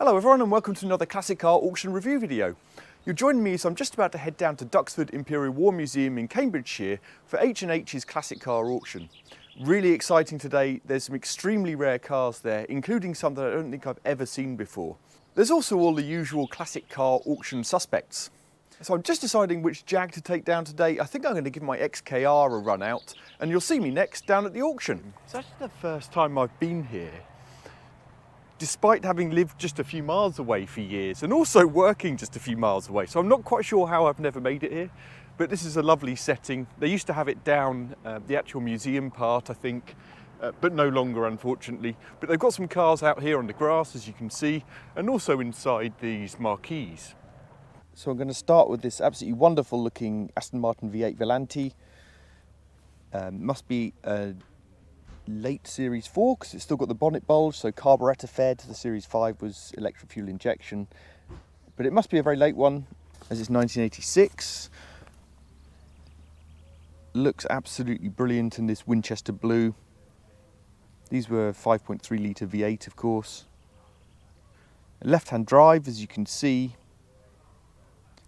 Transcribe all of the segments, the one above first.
Hello everyone and welcome to another classic car auction review video. You're joining me as I'm just about to head down to Duxford Imperial War Museum in Cambridgeshire for H&H's classic car auction. Really exciting today. There's some extremely rare cars there, including some that I don't think I've ever seen before. There's also all the usual classic car auction suspects. So I'm just deciding which Jag to take down today. I think I'm going to give my XKR a run out and you'll see me next down at the auction. It's actually the first time I've been here, despite having lived just a few miles away for years and also working just a few miles away. So I'm not quite sure how I've never made it here, but this is a lovely setting. They used to have it down the actual museum part, I think, but no longer, unfortunately. But they've got some cars out here on the grass, as you can see, and also inside these marquees. So I'm going to start with this absolutely wonderful looking Aston Martin V8 Volante. Must be a late Series 4 because it's still got the bonnet bulge, so carburettor fed. The Series 5 was electric fuel injection, but it must be a very late one as it's 1986. Looks absolutely brilliant in this Winchester blue. These were 5.3 litre V8, of course. Left-hand drive, as you can see,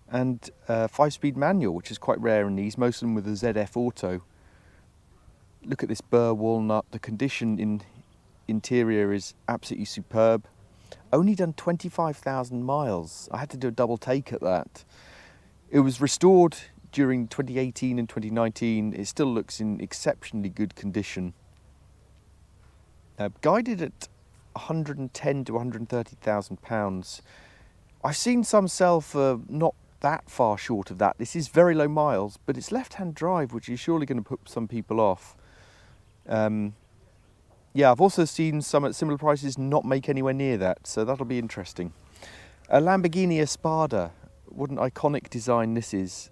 and 5-speed manual, which is quite rare in these, most of them with a ZF Auto. Look at this burr walnut. The condition in interior is absolutely superb. Only done 25,000 miles. I had to do a double take at that. It was restored during 2018 and 2019. It still looks in exceptionally good condition. Guided at 110 to 130,000 pounds. I've seen some sell for not that far short of that. This is very low miles, but it's left-hand drive, which is surely going to put some people off. Yeah, I've also seen some at similar prices not make anywhere near that, so that'll be interesting. A Lamborghini ESPADA. What an iconic design this is.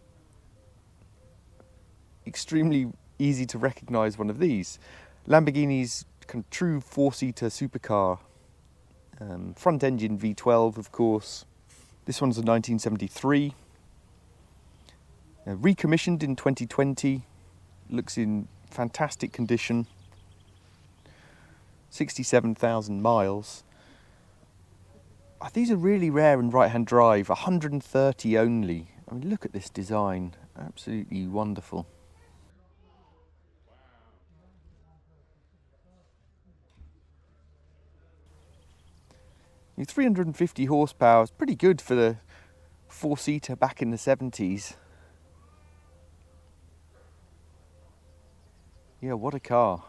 Extremely easy to recognise one of these. Lamborghini's kind of true four-seater supercar. Front engine V12, of course. This one's a 1973. Recommissioned in 2020. Looks in fantastic condition. 67,000 miles. These are really rare in right-hand drive. 130 only. I mean, look at this design. Absolutely wonderful. Your 350 horsepower is pretty good for the four-seater back in the 70s. Yeah, what a car.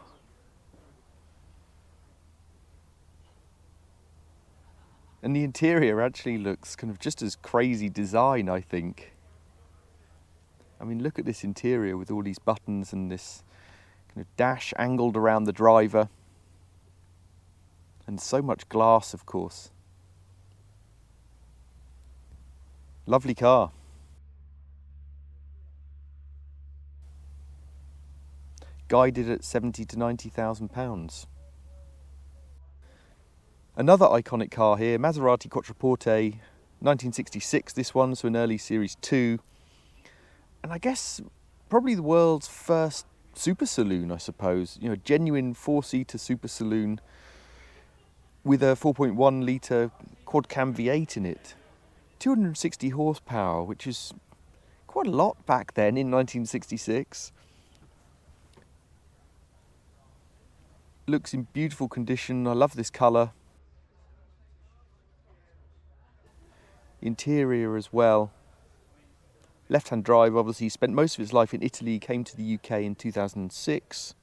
And the interior actually looks kind of just as crazy design, I think. I mean, look at this interior with all these buttons and this kind of dash angled around the driver. And so much glass, of course. Lovely car. Guided at 70 to 90,000 pounds. Another iconic car here, Maserati Quattroporte, 1966 this one, so an early Series 2. And I guess probably the world's first super saloon, I suppose. You know, a genuine four-seater super saloon with a 4.1 litre quad cam V8 in it. 260 horsepower, which is quite a lot back then in 1966. Looks in beautiful condition. I love this colour. Interior as well. Left-hand drive, obviously. Spent most of his life in Italy, came to the UK in 2006.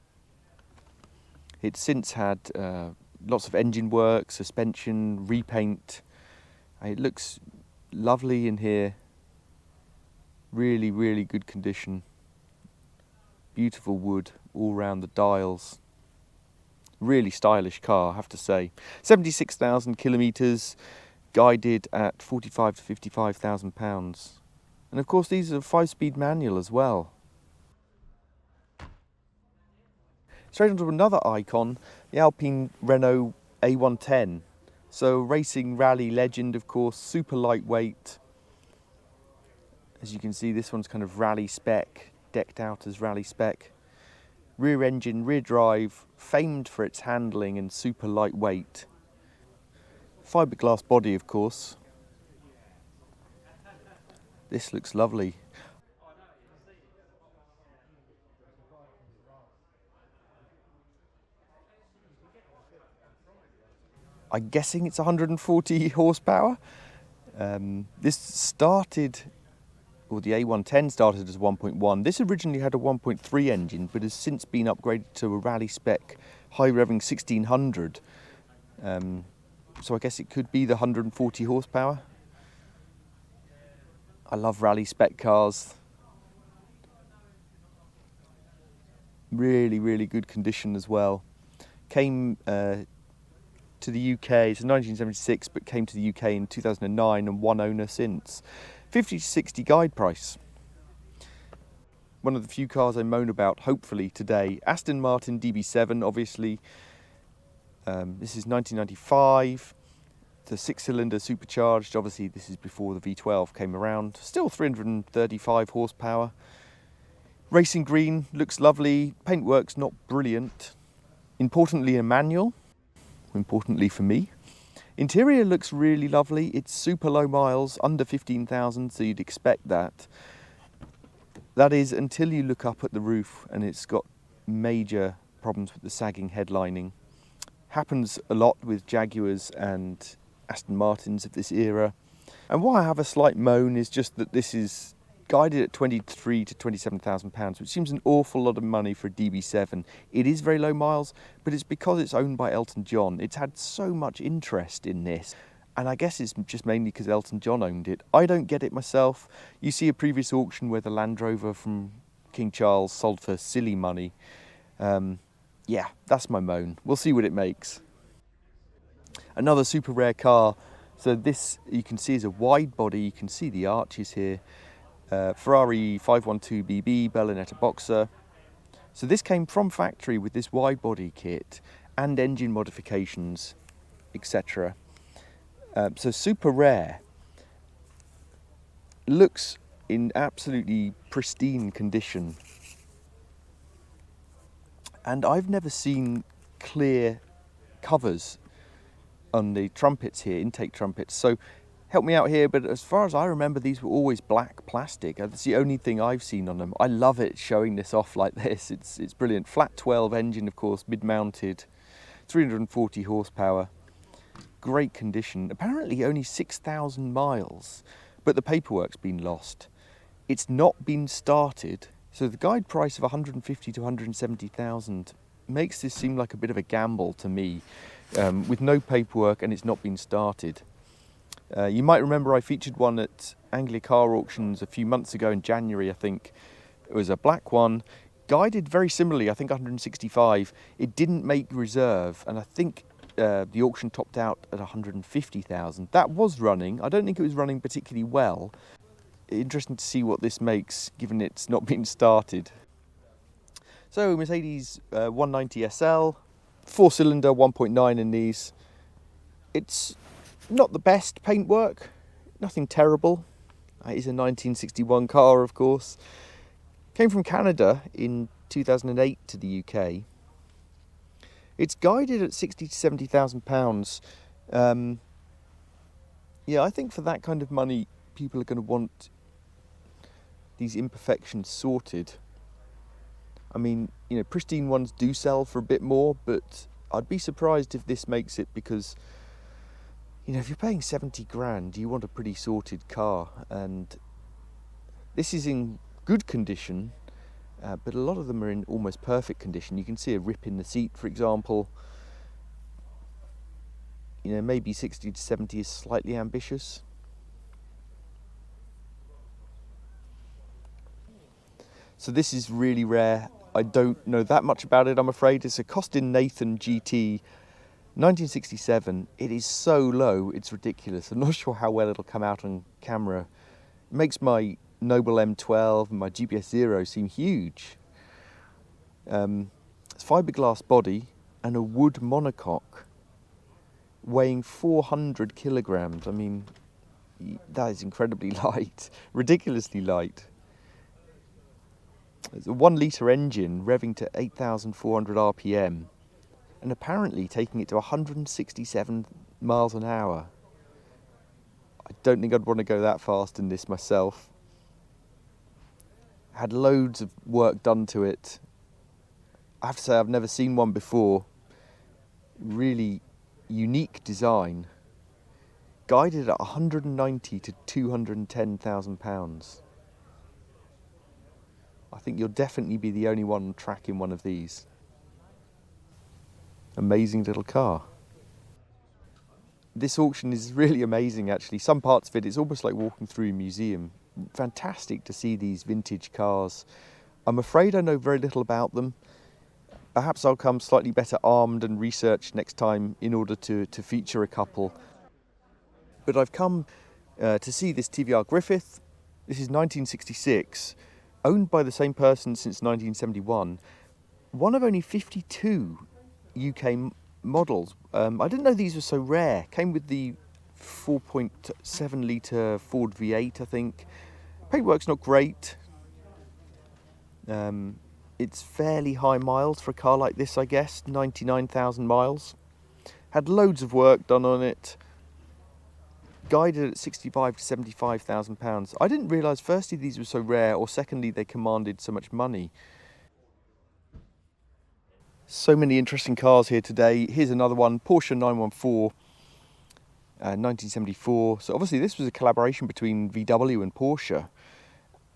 It's since had lots of engine work, suspension, repaint. It looks lovely in here. Really, really good condition. Beautiful wood all around the dials. Really stylish car, I have to say. 76,000 kilometres, guided at 45 to 55,000 pounds. And of course these are 5-speed manual as well. Straight on to another icon, the ALPINE Renault A110. So racing rally legend, of course, super lightweight. As you can see, this one's kind of rally spec, decked out as rally spec. Rear engine, rear drive, famed for its handling and super lightweight. Fiberglass body, of course. This looks lovely. I'm guessing it's 140 horsepower. This started, or the A110 started as 1.1. This originally had a 1.3 engine, but has since been upgraded to a rally spec high revving 1600. So I guess it could be the 140 horsepower. I love rally spec cars. Really, really good condition as well. Came to the UK, it's 1976, but came to the UK in 2009 and one owner since. 50 to 60 guide price. One of the few cars I moan about, hopefully, today. Aston Martin DB7, obviously. This is 1995. The 6-cylinder supercharged. Obviously, this is before the V12 came around. Still 335 horsepower. Racing green, looks lovely. Paintwork's not brilliant. Importantly, a manual. Importantly for me. Interior looks really lovely. It's super low miles, under 15,000, so you'd expect that. That is until you look up at the roof and it's got major problems with the sagging headlining. Happens a lot with Jaguars and Aston Martins of this era. And why I have a slight moan is just that this is guided at 23 to 27,000 pounds, which seems an awful lot of money for a DB7. It is very low miles, but it's because it's owned by Elton John. It's had so much interest in this, and I guess it's just mainly because Elton John owned it. I don't get it myself. You see a previous auction where the Land Rover from King Charles sold for silly money. Yeah, that's my moan. We'll see what it makes. Another super rare car. So this, you can see, is a wide body. You can see the arches here. Ferrari 512BB Berlinetta Boxer. So this came from factory with this wide body kit and engine modifications, etc. So super rare. Looks in absolutely pristine condition. And I've never seen clear covers on the trumpets here, intake trumpets. So help me out here, but as far as I remember, these were always black plastic. That's the only thing I've seen on them. I love it showing this off like this. It's brilliant. Flat 12 engine, of course, mid-mounted, 340 horsepower. Great condition. Apparently only 6,000 miles, but the paperwork's been lost. It's not been started, so the guide price of 150 to 170,000 makes this seem like a bit of a gamble to me, with no paperwork and it's not been started. You might remember I featured one at Anglia Car Auctions a few months ago in January, I think. It was a black one, guided very similarly, I think 165. It didn't make reserve, and I think the auction topped out at 150,000. That was running. I don't think it was running particularly well. Interesting to see what this makes, given it's not been started. So Mercedes 190 SL, 4-cylinder 1.9 in these. It's not the best paintwork, nothing terrible. It is a 1961 car, of course. Came from Canada in 2008 to the UK. It's guided at 60 to 70,000 pounds. Yeah, I think for that kind of money, people are going to want these imperfections sorted. I mean, you know, pristine ones do sell for a bit more, but I'd be surprised if this makes it, because, you know, if you're paying 70 grand, you want a pretty sorted car, and this is in good condition, but a lot of them are in almost perfect condition. You can see a rip in the seat, for example. You know, maybe 60 to 70 is slightly ambitious. So this is really rare. I don't know that much about it, I'm afraid. It's a COSTIN-NATHAN GT 1967. It is so low, it's ridiculous. I'm not sure how well it'll come out on camera. It makes my Noble M12 and my GPS Zero seem huge. It's fiberglass body and a wood monocoque weighing 400 kilograms. I mean, that is incredibly light, ridiculously light. It's a 1 litre engine revving to 8,400 RPM and apparently taking it to 167 miles an hour. I don't think I'd want to go that fast in this myself. Had loads of work done to it. I have to say I've never seen one before. Really unique design. Guided at 190 to 210,000 pounds. I think you'll definitely be the only one on track in one of these. Amazing little car. This auction is really amazing actually. Some parts of it, it's almost like walking through a museum. Fantastic to see these vintage cars. I'm afraid I know very little about them. Perhaps I'll come slightly better armed and researched next time in order to feature a couple. But I've come to see this TVR Griffith. This is 1966, owned by the same person since 1971. One of only 52 UK models. I didn't know these were so rare. Came with the 4.7 litre Ford V8, I think. Paintwork's not great. It's fairly high miles for a car like this, I guess. 99,000 miles. Had loads of work done on it. Guided at 65 to 75,000 pounds. I didn't realise firstly these were so rare, or secondly they commanded so much money. So many interesting cars here today. Here's another one, Porsche 914, 1974. So obviously this was a collaboration between VW and Porsche,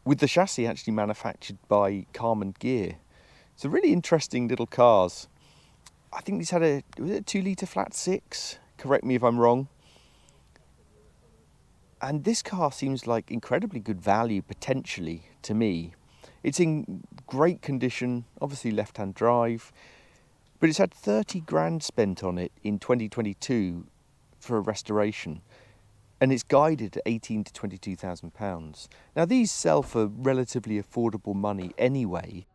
with the chassis actually manufactured by Karmann Gear. So really interesting little cars. I think these had was it a 2 litre flat 6? Correct me if I'm wrong. And this car seems like incredibly good value, potentially, to me. It's in great condition, obviously left-hand drive, but it's had 30 grand spent on it in 2022 for a restoration, and it's guided at 18 to 22,000 pounds. Now these sell for relatively affordable money anyway,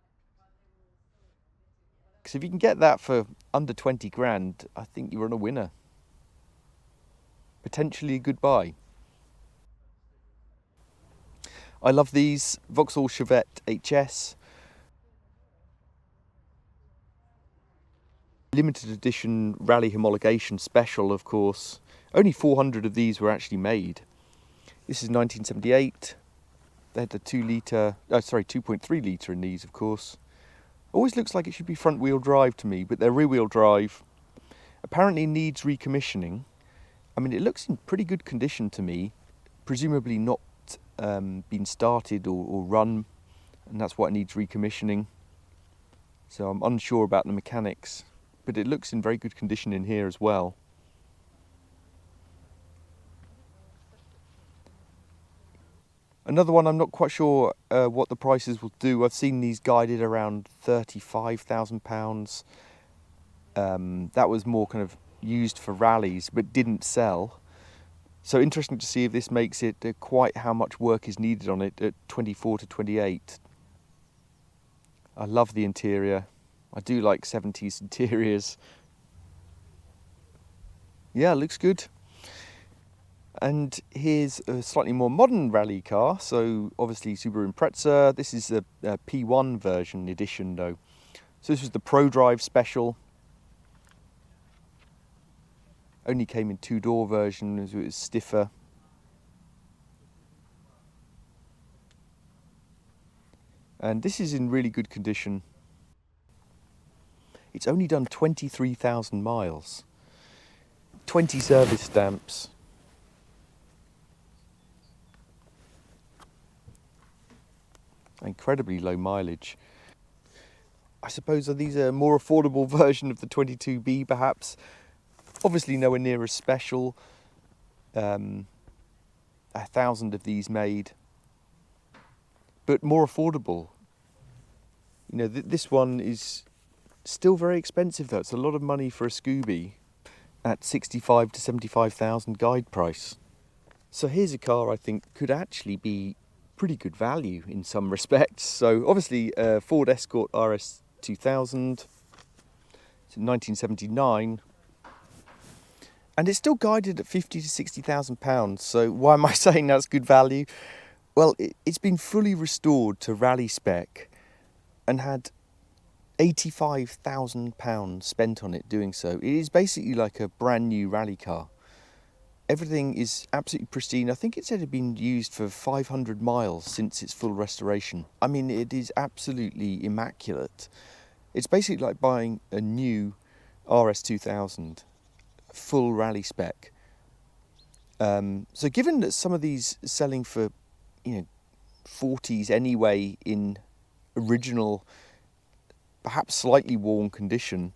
because if you can get that for under 20 grand, I think you're on a winner. Potentially a good buy. I love these Vauxhall Chevette HS. Limited edition rally homologation special, of course. Only 400 of these were actually made. This is 1978. They had the 2.3 litre in these, of course. Always looks like it should be front wheel drive to me, but they're rear wheel drive. Apparently needs recommissioning. I mean, it looks in pretty good condition to me. Presumably not been started or run, and that's why it needs recommissioning. So I'm unsure about the mechanics, but it looks in very good condition in here as well. Another one, I'm not quite sure what the prices will do. I've seen these guided around £35,000. That was more kind of used for rallies, but didn't sell. So interesting to see if this makes it quite how much work is needed on it at 24 to 28. I love the interior. I do like 70s interiors. Yeah, looks good. And here's a slightly more modern rally car. So obviously Subaru Impreza. This is the P1 version edition though. So this was the Pro Drive Special. Only came in 2-door version, as it was stiffer. And this is in really good condition. It's only done 23,000 miles. 20 service stamps. Incredibly low mileage. I suppose these are a more affordable version of the 22B perhaps. Obviously nowhere near as special. 1,000 of these made, but more affordable. You know, this one is still very expensive though. It's a lot of money for a Scooby at 65 to 75,000 guide price. So here's a car I think could actually be pretty good value in some respects. So obviously Ford Escort RS 2000, it's 1979. And it's still guided at 50 to 60,000 pounds. So why am I saying that's good value? Well, it's been fully restored to rally spec and had 85,000 pounds spent on it doing so. It is basically like a brand new rally car. Everything is absolutely pristine. I think it said it had been used for 500 miles since its full restoration. I mean, it is absolutely immaculate. It's basically like buying a new RS2000 full rally spec. So given that some of these are selling for, 40s anyway in original, perhaps slightly worn condition,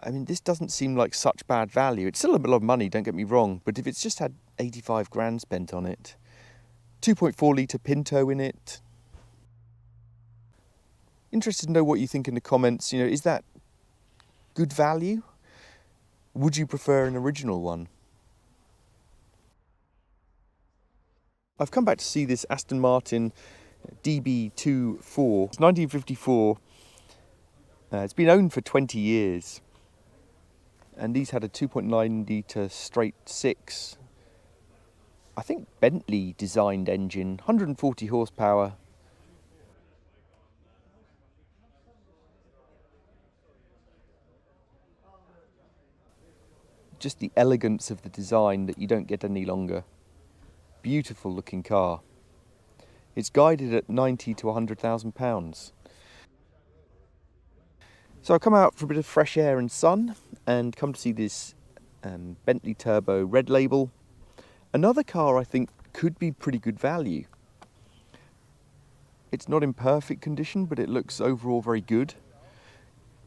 I mean, this doesn't seem like such bad value. It's still a lot of money, don't get me wrong, but if it's just had 85 grand spent on it, 2.4 litre Pinto in it. Interested to know what you think in the comments. Is that good value? Would you prefer an original one? I've come back to see this Aston Martin DB24. It's 1954. It's been owned for 20 years. And these had a 2.9 litre straight six, I think Bentley designed engine, 140 horsepower. Just the elegance of the design that you don't get any longer. Beautiful looking car. It's guided at 90 to 100,000 pounds. So I've come out for a bit of fresh air and sun and come to see this Bentley Turbo Red Label. Another car I think could be pretty good value. It's not in perfect condition, but it looks overall very good.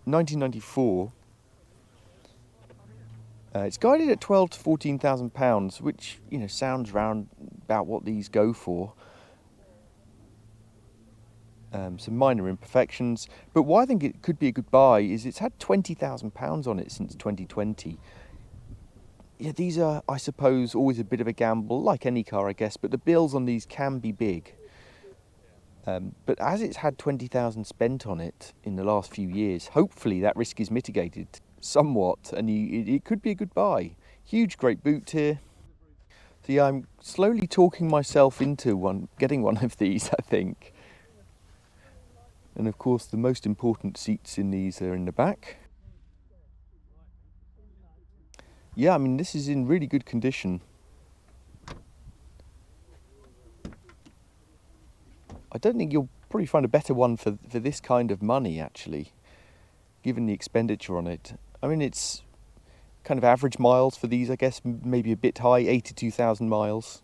1994. It's guided at 12 to 14,000 pounds, which sounds round about what these go for. Some minor imperfections, but why I think it could be a good buy is it's had 20,000 pounds on it since 2020. Yeah, these are, I suppose, always a bit of a gamble, like any car, I guess, but the bills on these can be big. But as it's had 20,000 spent on it in the last few years, hopefully that risk is mitigated somewhat, and it could be a good buy. Huge, great boot here. So yeah, I'm slowly talking myself into getting one of these, I think. And of course, the most important seats in these are in the back. Yeah, I mean, this is in really good condition. I don't think you'll probably find a better one for this kind of money, actually, given the expenditure on it. I mean, it's kind of average miles for these, I guess, maybe a bit high, 82,000 miles.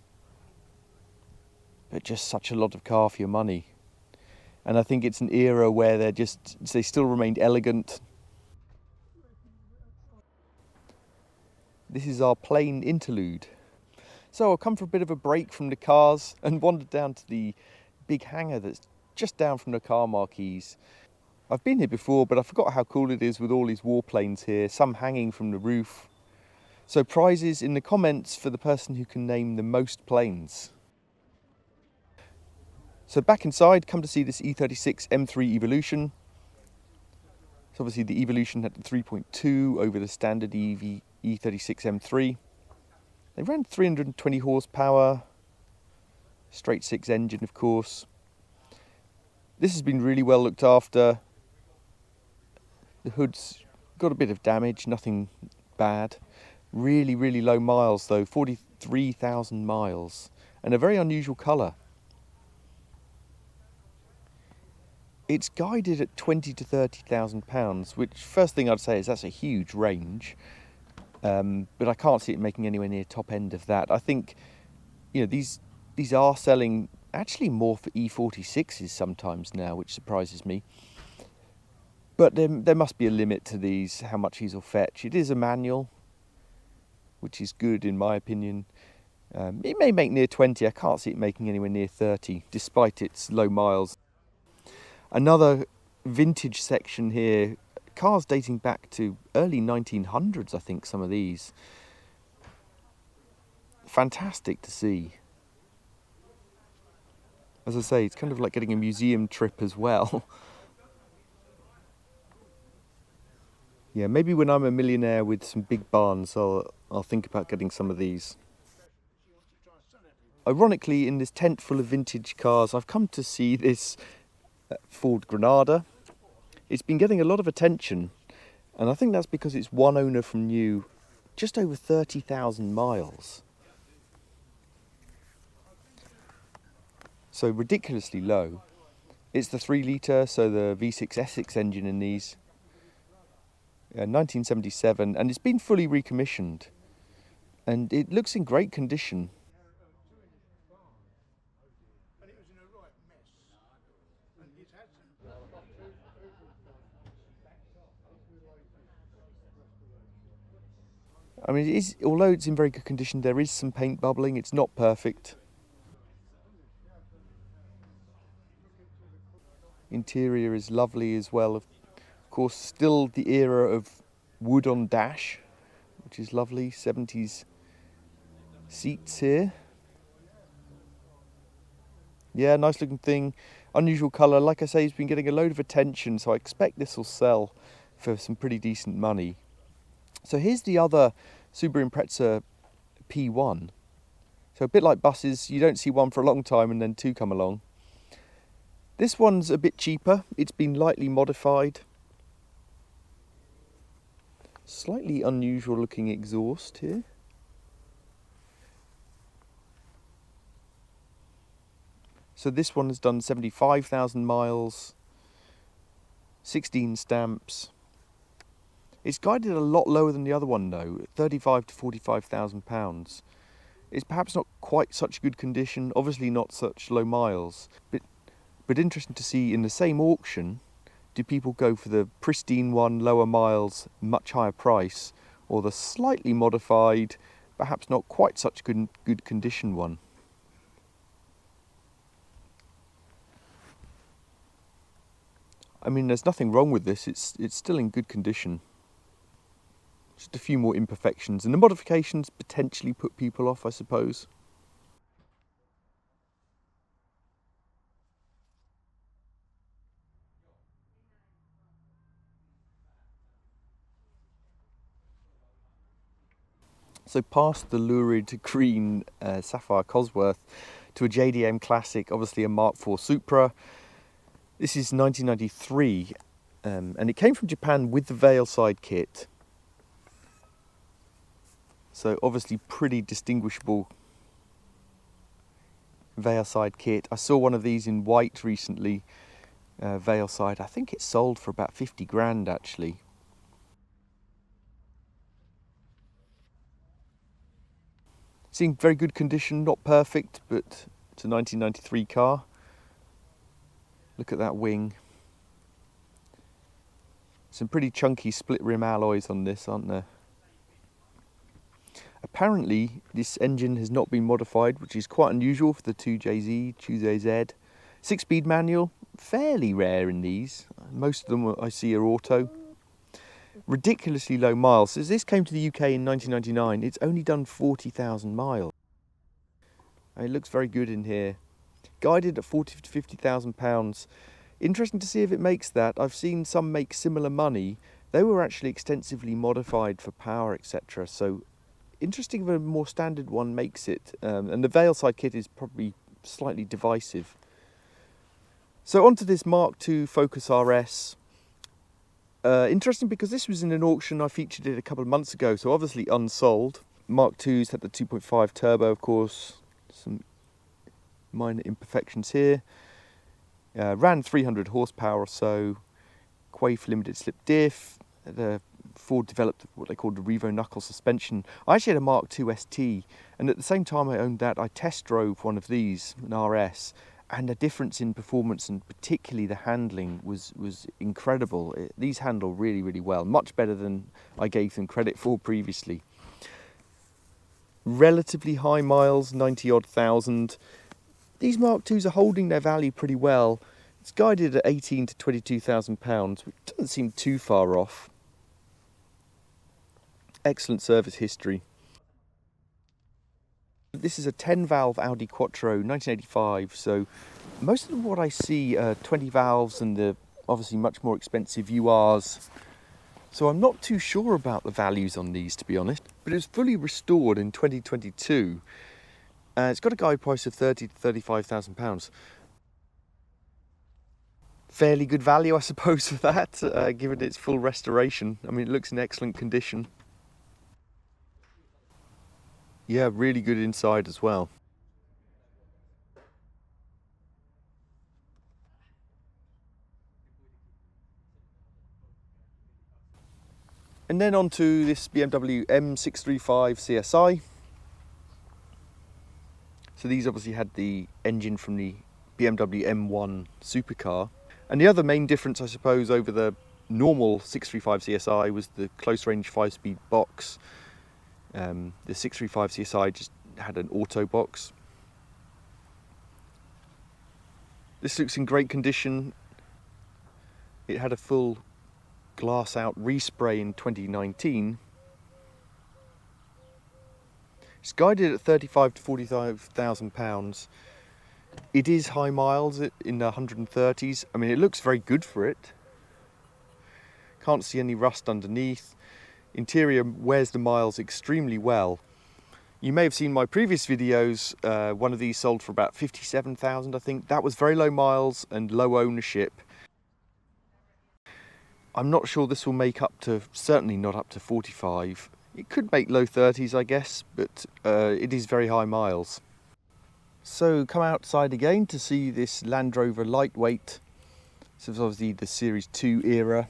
But just such a lot of car for your money. And I think it's an era where they still remained elegant. This is our plane interlude. So I'll come for a bit of a break from the cars and wandered down to the big hangar that's just down from the car marquees. I've been here before, but I forgot how cool it is with all these warplanes here, some hanging from the roof. So prizes in the comments for the person who can name the most planes. So back inside, come to see this E36 M3 Evolution. So obviously the Evolution had the 3.2 over the standard E36 M3. They ran 320 horsepower, straight six engine of course. This has been really well looked after. The hood's got a bit of damage, nothing bad. Really, really low miles though, 43,000 miles, and a very unusual colour. It's guided at 20 to 30,000 pounds, which first thing I'd say is that's a huge range. But I can't see it making anywhere near top end of that. I think, these are selling actually more for E46s sometimes now, which surprises me. But there must be a limit to these, how much these will fetch. It is a manual, which is good in my opinion. It may make near 20, I can't see it making anywhere near 30, despite its low miles. Another vintage section here, cars dating back to early 1900s, I think, some of these. Fantastic to see. As I say, it's kind of like getting a museum trip as well. Yeah, maybe when I'm a millionaire with some big barns, I'll think about getting some of these. Ironically, in this tent full of vintage cars, I've come to see this Ford Granada. It's been getting a lot of attention, and I think that's because it's one owner from new, just over 30,000 miles. so ridiculously low. It's the 3 litre, so the V6 Essex engine in these. 1977, and it's been fully recommissioned. And it looks in great condition. I mean, although it's in very good condition, there is some paint bubbling. It's not perfect. Interior is lovely as well. Of course, still the era of wood on dash, which is lovely. 70s seats here. Yeah, nice looking thing. Unusual colour. Like I say, it's been getting a load of attention, so I expect this will sell for some pretty decent money. So here's the other Subaru Impreza P1. So a bit like buses, you don't see one for a long time and then two come along. This one's a bit cheaper. It's been lightly modified. Slightly unusual looking exhaust here. So this one has done 75,000 miles, 16 stamps. It's guided a lot lower than the other one though, 35 to 45,000 pounds. It's perhaps not quite such good condition, obviously not such low miles, but interesting to see in the same auction, do people go for the pristine one, lower miles, much higher price, or the slightly modified, perhaps not quite such good condition one? I mean, there's nothing wrong with this, it's still in good condition. Just a few more imperfections, and the modifications potentially put people off, I suppose. So past the lurid green Sapphire Cosworth to a JDM Classic, obviously a Mark IV Supra. This is 1993, and it came from Japan with the Veilside kit. So obviously pretty distinguishable Veilside kit. I saw one of these in white recently, Veilside. I think it sold for about 50 grand actually. It's in very good condition, not perfect, but it's a 1993 car. Look at that wing. Some pretty chunky split rim alloys on this, aren't there? Apparently, this engine has not been modified, which is quite unusual for the 2JZ, 2JZ. 6-speed manual, fairly rare in these. Most of them I see are auto. Ridiculously low miles. As this came to the UK in 1999, it's only done 40,000 miles. It looks very good in here. Guided at 40 to 50,000 pounds. Interesting to see if it makes that. I've seen some make similar money. They were actually extensively modified for power, etc. So interesting if a more standard one makes it. And the Veilside kit is probably slightly divisive. So onto this Mark II Focus RS. Interesting because this was in an auction. I featured it a couple of months ago, so obviously unsold. Mark II's had the 2.5 turbo, of course. Some minor imperfections here. Ran 300 horsepower or so. Quaife limited slip diff. The Ford developed what they called the Revo knuckle suspension. I actually had a Mark II ST, and at the same time I owned that, I test drove one of these, an RS, and the difference in performance and particularly the handling was incredible. These handle really, really well, much better than I gave them credit for previously. Relatively high miles, 90 odd thousand. These Mark IIs are holding their value pretty well. It's guided at 18 to 22,000 pounds, which doesn't seem too far off. Excellent service history. This is a 10-valve Audi Quattro, 1985, so most of what I see are 20 valves and the obviously much more expensive URs. So I'm not too sure about the values on these, to be honest. But it was fully restored in 2022. It's got a guide price of 30 to 35,000 pounds. Fairly good value, I suppose, for that, given its full restoration. I mean, it looks in excellent condition. Yeah, really good inside as well. And then on to this BMW M635 CSI. So these obviously had the engine from the BMW M1 supercar. And the other main difference, I suppose, over the normal 635 CSI was the close range 5-speed box. The 635 CSI just had an auto box. This looks in great condition. It had a full glass out respray in 2019. It's guided at 35 to 45,000 pounds. It is high miles in the 130s. I mean, it looks very good for it. Can't see any rust underneath. Interior wears the miles extremely well. You may have seen my previous videos. One of these sold for about 57,000, I think. That was very low miles and low ownership. I'm not sure this will make up to, certainly not up to 45. It could make low 30s, I guess, but it is very high miles. So come outside again to see this Land Rover lightweight. This is obviously the Series 2 era,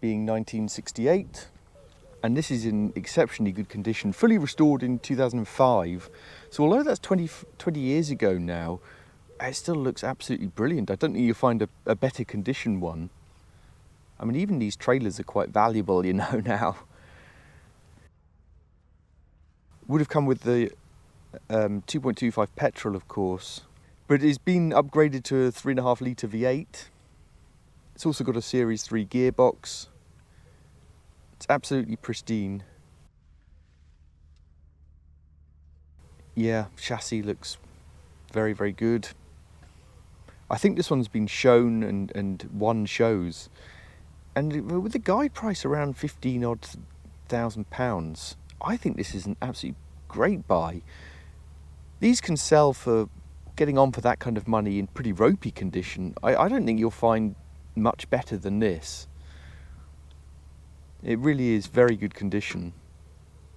being 1968. And this is in exceptionally good condition, fully restored in 2005. So although that's 20 years ago now, it still looks absolutely brilliant. I don't think you'll find a better condition one. I mean, even these trailers are quite valuable, you know, now. Would have come with the 2.25 petrol, of course, but it's been upgraded to a 3.5 litre V8. It's also got a Series 3 gearbox. It's absolutely pristine. Yeah, chassis looks very, very good. I think this one's been shown and won shows. And with the guide price around 15,000 pounds, I think this is an absolutely great buy. These can sell for getting on for that kind of money in pretty ropey condition. I don't think you'll find much better than this. It really is very good condition.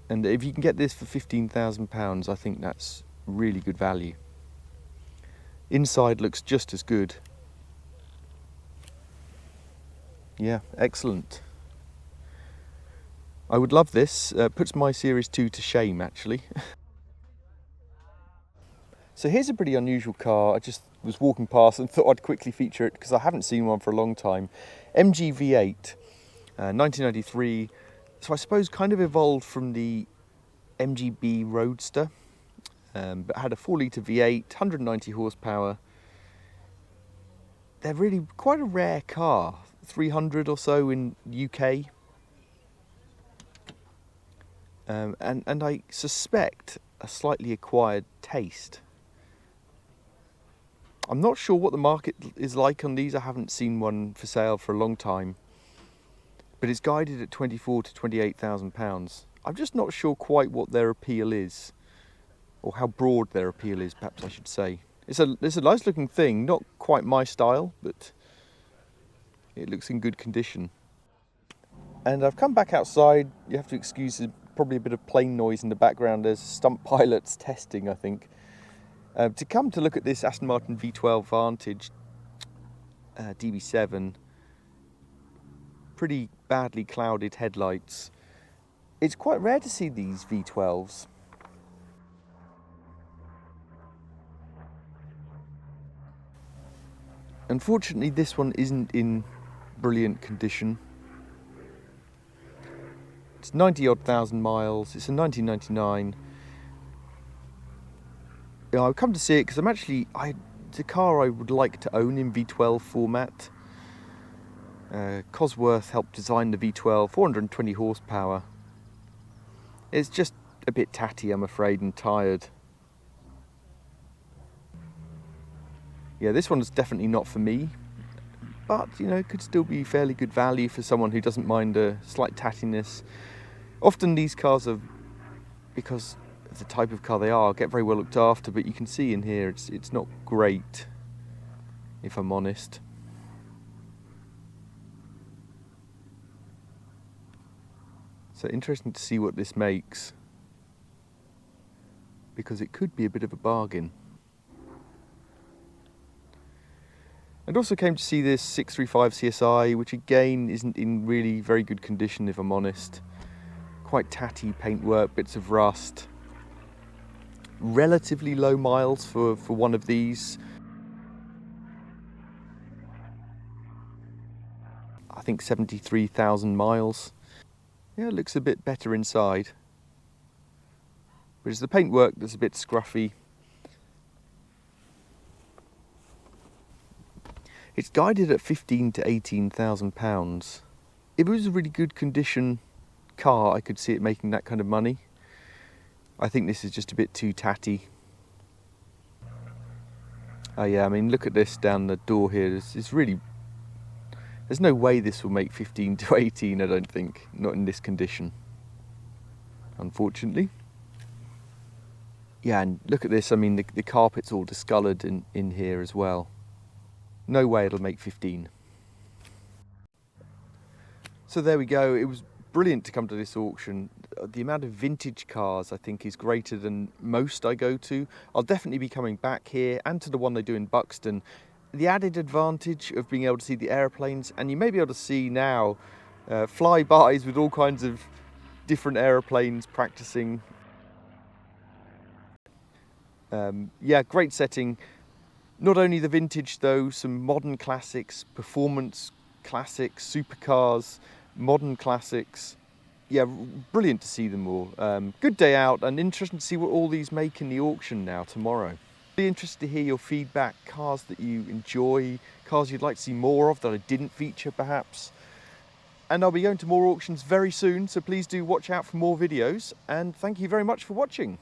And if you can get this for £15,000, I think that's really good value. Inside looks just as good. Yeah, excellent. I would love this. Puts my Series 2 to shame, actually. So here's a pretty unusual car. I just was walking past and thought I'd quickly feature it because I haven't seen one for a long time. MG V8, 1993. So I suppose kind of evolved from the MGB Roadster, but had a 4-litre V8, 190 horsepower. They're really quite a rare car, 300 or so in UK. And I suspect a slightly acquired taste. I'm not sure what the market is like on these. I haven't seen one for sale for a long time, but it's guided at 24 to 28,000 pounds. I'm just not sure quite what their appeal is, or how broad their appeal is, perhaps I should say. It's a nice looking thing, not quite my style, but it looks in good condition. And I've come back outside. You have to excuse probably a bit of plane noise in the background. There's stunt pilots testing, I think. To come to look at this Aston Martin V12 Vantage DB7, pretty badly clouded headlights. It's quite rare to see these V12s. Unfortunately, this one isn't in brilliant condition. It's 90-odd thousand miles. It's a 1999. I've come to see it because it's a car I would like to own in V12 format. Cosworth helped design the V12, 420 horsepower. It's just a bit tatty, I'm afraid, and tired. Yeah, this one's definitely not for me, but you know, it could still be fairly good value for someone who doesn't mind a slight tattiness. Often these cars are, because of the type of car they are, get very well looked after, but you can see in here it's not great, if I'm honest. So interesting to see what this makes, because it could be a bit of a bargain. And also came to see this 635 CSI, which again isn't in really very good condition if I'm honest. Quite tatty paintwork, bits of rust. Relatively low miles for one of these. I think 73,000 miles. Yeah, it looks a bit better inside. But it's the paintwork that's a bit scruffy. It's guided at 15 to 18,000 pounds. If it was a really good condition car, I could see it making that kind of money. I think this is just a bit too tatty. Oh yeah, I mean, look at this down the door here. It's really, there's no way this will make 15 to 18, I don't think. Not in this condition, unfortunately. Yeah, and look at this. I mean, the carpet's all discoloured in here as well. No way it'll make 15. So there we go. It was brilliant to come to this auction. The amount of vintage cars I think is greater than most I go to. I'll definitely be coming back here and to the one they do in Buxton. The added advantage of being able to see the aeroplanes, and you may be able to see now flybys with all kinds of different aeroplanes practicing. Yeah, great setting. Not only the vintage though, some modern classics, performance classics, supercars, modern classics. Yeah, brilliant to see them all. Good day out, and interesting to see what all these make in the auction now tomorrow. Be interested to hear your feedback, cars that you enjoy, cars you'd like to see more of that I didn't feature perhaps. And I'll be going to more auctions very soon, so please do watch out for more videos, and thank you very much for watching.